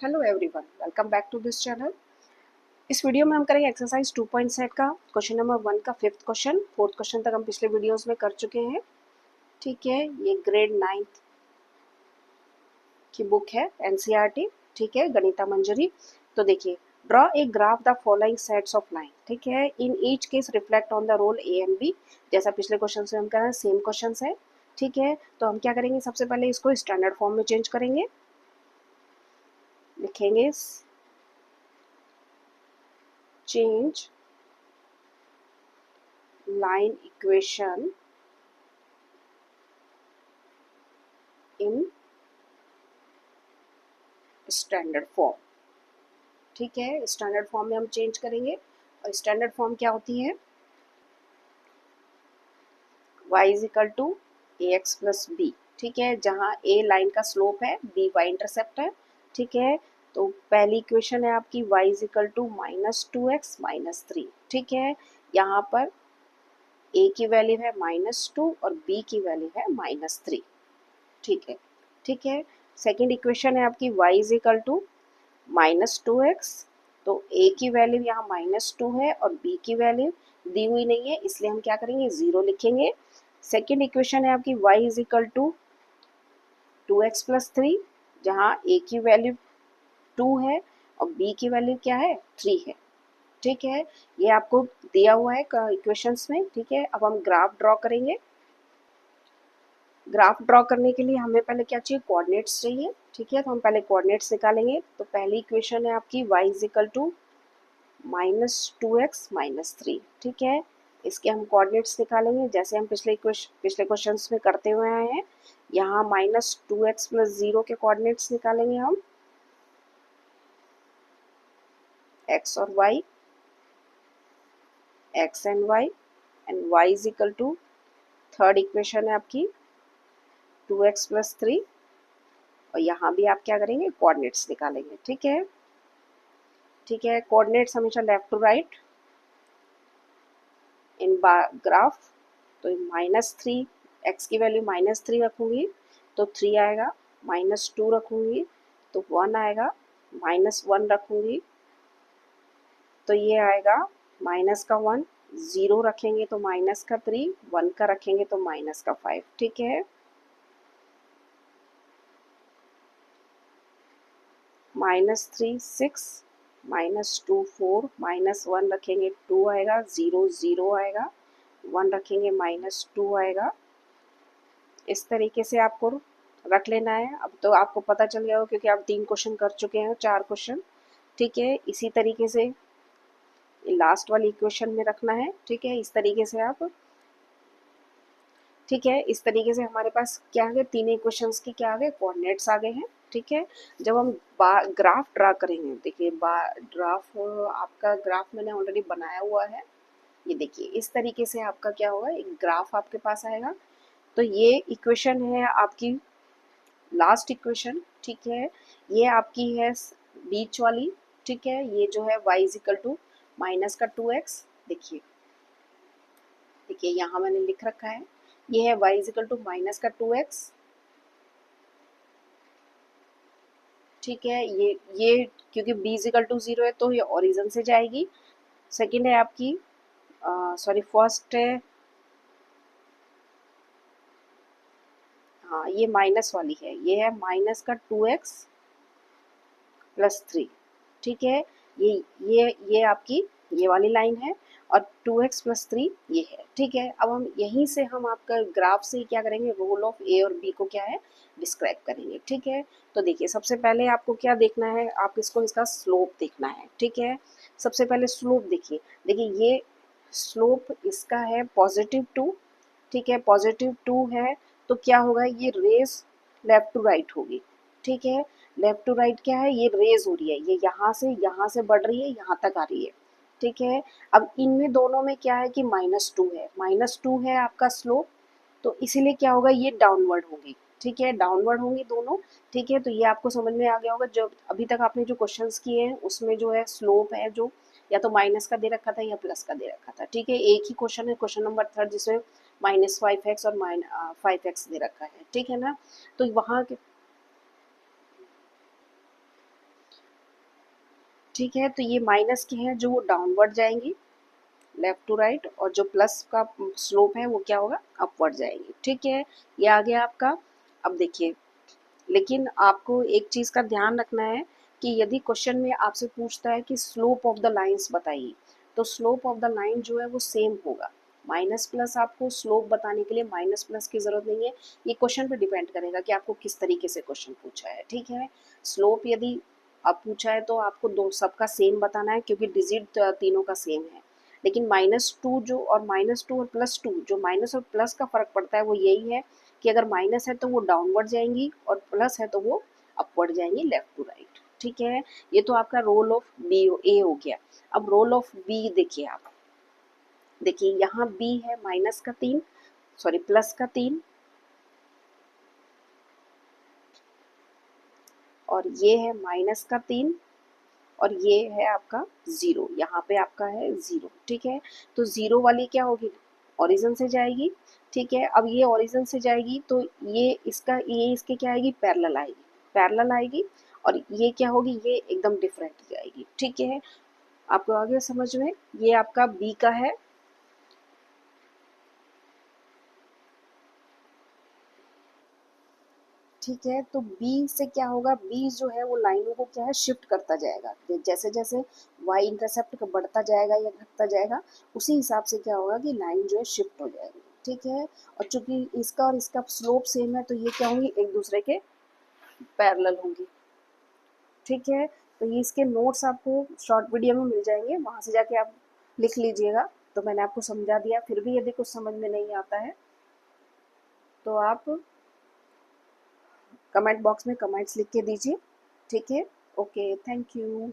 Hello everyone, welcome back to this channel. इस video में हम करेंगे एक्सरसाइज 2.7 का क्वेश्चन नंबर 1 का फिफ्थ क्वेश्चन। फोर्थ क्वेश्चन तक हम पिछले वीडियोस में कर चुके हैं। ठीक है, ये ग्रेड 9 की बुक है, एनसीईआरटी। ठीक है, गणिता मंजरी। तो देखिए, draw a graph the following sets of line. ठीक है, in each case reflect on the role a and b. जैसा पिछले क्वेश्चन से हम कर रहे हैं, सेम क्वेश्चन है। ठीक है, तो हम क्या करेंगे, सबसे पहले इसको स्टैंडर्ड फॉर्म में चेंज करेंगे। लिखेंगे change line equation in standard form. ठीक है, स्टैंडर्ड फॉर्म में हम चेंज करेंगे। और स्टैंडर्ड फॉर्म क्या होती है, y is equal to a x plus b. ठीक है, जहाँ a लाइन का स्लोप है, b y इंटरसेप्ट है। ठीक है, तो पहली इक्वेशन है आपकी y is equal to -2x-3। ठीक है, यहाँ पर a की वैल्यू है -2 और b की वैल्यू है -3। ठीक है, ठीक है। सेकेंड इक्वेशन है आपकी y is equal to -2x। तो a की वैल्यू यहाँ -2 है और b की वैल्यू दी हुई नहीं है, इसलिए हम क्या करेंगे, 0 लिखेंगे। सेकेंड इक्वेशन है आपकी y is equal to 2x+3, जहाँ a की वैल्यू 2 है और b की वैल्यू क्या है, 3 है। ठीक है, ये आपको दिया हुआ है इक्वेशंस में। ठीक है, अब हम ग्राफ ड्रॉ करेंगे। ग्राफ ड्रॉ करने के लिए हमें पहले क्या चाहिए, कोऑर्डिनेट्स चाहिए। ठीक है, तो हम पहले कोऑर्डिनेट्स निकालेंगे। तो पहली इक्वेशन है आपकी y is equal to -2x-3। ठीक है, इसके हम कोऑर्डिनेट्स निकालेंगे जैसे हम पिछले क्वेश्चंस में करते हुए आए हैं। यहाँ -2x+0 के कोऑर्डिनेट्स निकालेंगे हम, x और y, x and y, and y is equal to third equation है आपकी 2x+3। और यहाँ भी आप क्या करेंगे, कोऑर्डिनेट्स निकालेंगे। ठीक है, ठीक है, कोऑर्डिनेट्स हमेशा left to right in graph. तो -3, x की वैल्यू -3 रखूंगी तो 3 आएगा, -2 रखूंगी तो 1 आएगा, -1 रखूंगी तो ये आएगा -1, 0 रखेंगे तो -3, 1 का रखेंगे तो -5। ठीक है, -3 6, -2 4, -1 रखेंगे 2 आएगा, 0 0 आएगा, 1 रखेंगे -2 आएगा। इस तरीके से आपको रख लेना है। अब तो आपको पता चल गया हो क्योंकि आप 3 क्वेश्चन कर चुके हैं, 4 क्वेश्चन। ठीक है, इसी तरीके से लास्ट वाली इक्वेशन में रखना है। ठीक है, इस तरीके से आप, ठीक है, इस तरीके से हमारे पास क्या आ गए, तीन इक्वेशंस की क्या आ गए, कोऑर्डिनेट्स आ गए हैं। ठीक है, जब हम ग्राफ ड्रा करेंगे, देखिए ग्राफ, आपका ग्राफ मैंने ऑलरेडी बनाया हुआ है। ये देखिए, इस तरीके से आपका क्या होगा, एक ग्राफ आपके पास आएगा। तो ये इक्वेशन है आपकी लास्ट इक्वेशन। ठीक है, ये आपकी है बीच वाली। ठीक है, ये जो है y is equal to -2x। देखिए, देखिए यहाँ मैंने लिख रखा है, ये है y is equal to -2x। ठीक है, ये क्योंकि b इज इक्वल टू 0 है तो ये ओरिजिन से जाएगी। सेकंड है आपकी, सॉरी, फर्स्ट है, हाँ, ये माइनस वाली है, ये है -2x+3। ठीक है, ये आपकी ये वाली लाइन है और 2x+3 ये है। ठीक है, अब हम यहीं से हम आपका ग्राफ से क्या करेंगे, रोल ऑफ ए और बी को क्या है, डिस्क्राइब करेंगे। ठीक है, तो देखिए, सबसे पहले आपको क्या देखना है, आप इसका स्लोप देखना है। ठीक है, सबसे पहले स्लोप देखिए, देखिए ये स्लोप इसका है +2। ठीक है, +2 है तो क्या होगा, ये रेस लेफ्ट टू राइट होगी। ठीक है, लेफ्ट टू राइट क्या है, ये रेज हो रही है, ये यहाँ से बढ़ रही है, यहाँ तक आ रही है। ठीक है, अब इनमें दोनों में क्या है कि -2 है, -2 है आपका स्लोप, तो इसीलिए क्या होगा, ये डाउनवर्ड होगी। ठीक है, डाउनवर्ड होंगी दोनों। ठीक है, तो ये आपको समझ में आ गया होगा, जो अभी तक आपने जो क्वेश्चंस किए हैं उसमें जो है स्लोप है, जो या तो माइनस का दे रखा था या प्लस का दे रखा था। ठीक है, एक ही क्वेश्चन है, क्वेश्चन नंबर 3 जिसमें -5x और 5x दे रखा है। ठीक है ना, तो वहाँ के ठीक है, तो ये माइनस के हैं जो वो डाउनवर्ड जाएंगी लेफ्ट टू राइट, और जो प्लस का स्लोप है वो क्या होगा, अपवर्ड जाएगी। ठीक है, ये आ गया आपका। अब देखिए, लेकिन आपको एक चीज का ध्यान रखना है कि यदि क्वेश्चन में आपसे पूछता है कि स्लोप ऑफ द लाइंस बताइए, तो स्लोप ऑफ द लाइन जो है वो सेम होगा। माइनस प्लस आपको स्लोप बताने के लिए माइनस प्लस की जरूरत नहीं है, ये क्वेश्चन पे डिपेंड करेगा कि आपको किस तरीके से क्वेश्चन पूछा है। ठीक है, स्लोप यदि आप पूछा है तो आपको दो सबका सेम बताना है, क्योंकि डिजिट तीनों का सेम है। लेकिन -2 जो, और -2 और +2, जो माइनस और प्लस का फर्क पड़ता है वो यही है कि अगर माइनस है तो वो डाउनवर्ड जाएंगी, और प्लस है तो वो अपवर्ड जाएंगी लेफ्ट टू राइट। ठीक है, ये तो आपका रोल ऑफ बी ए हो गया। अब रोल ऑफ बी देखिए आप, देखिए यहाँ बी है -3, सॉरी +3, और ये है -3, और ये है आपका 0, यहाँ पे आपका है 0। ठीक है, तो 0 वाली क्या होगी, ओरिजिन से जाएगी। ठीक है, अब ये ओरिजिन से जाएगी तो ये इसके क्या आएगी, पैरेलल आएगी, पैरेलल आएगी। और ये क्या होगी, ये एकदम डिफरेंट जाएगी। ठीक है, आपको आ गया समझ में, ये आपका बी का है। ठीक है, तो बी से क्या होगा, बी जो है वो लाइनों को क्या है, शिफ्ट करता जाएगा। जैसे जैसे वाई इंटरसेप्ट का बढ़ता जाएगा या घटता जाएगा, उसी हिसाब से क्या होगा कि लाइन जो है शिफ्ट हो जाएगी। ठीक है, और चूंकि इसका और इसका स्लोप सेम है तो ये क्या होंगी, एक दूसरे के पैरेलल होंगी। ठीक है, तो ये इसके नोट्स आपको शॉर्ट वीडियो में मिल जाएंगे, वहां से जाके आप लिख लीजिएगा। तो मैंने आपको समझा दिया, फिर भी यदि कुछ समझ में नहीं आता है तो आप कमेंट बॉक्स में कमेंट्स लिख के दीजिए। ठीक है, ओके, थैंक यू।